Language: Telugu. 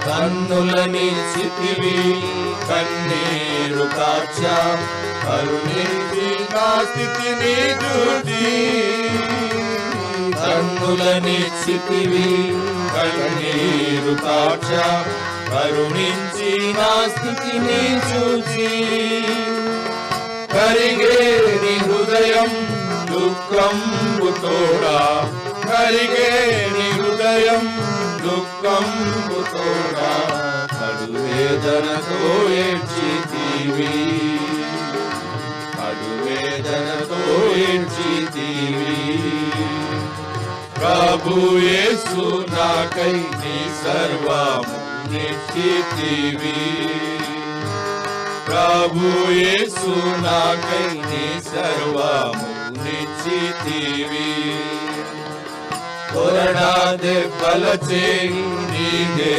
కన్నులనిచ్చితివి కన్నీరు కార్చా కరుణించి నా స్థితిని చూచి. కన్నులనిచ్చితివి కన్నీరు కార్చా కరుణించి నా స్థితిని చూచి. కరిగే నీ హృదయం దుఃఖంబు తోడా, కరిగే నీ హృదయం దుఃఖంబు తోడా, కడువేదనతో ఏడ్చితివి, కడువేదనతో ఏడ్చితివి. ప్రభు యేసు నాకై నీ సర్వము నిచ్చితివి, ప్రభు యేసు నాకై నీ సర్వము నిచ్చితివి. కొరడా దెబ్బల చేయి నీదే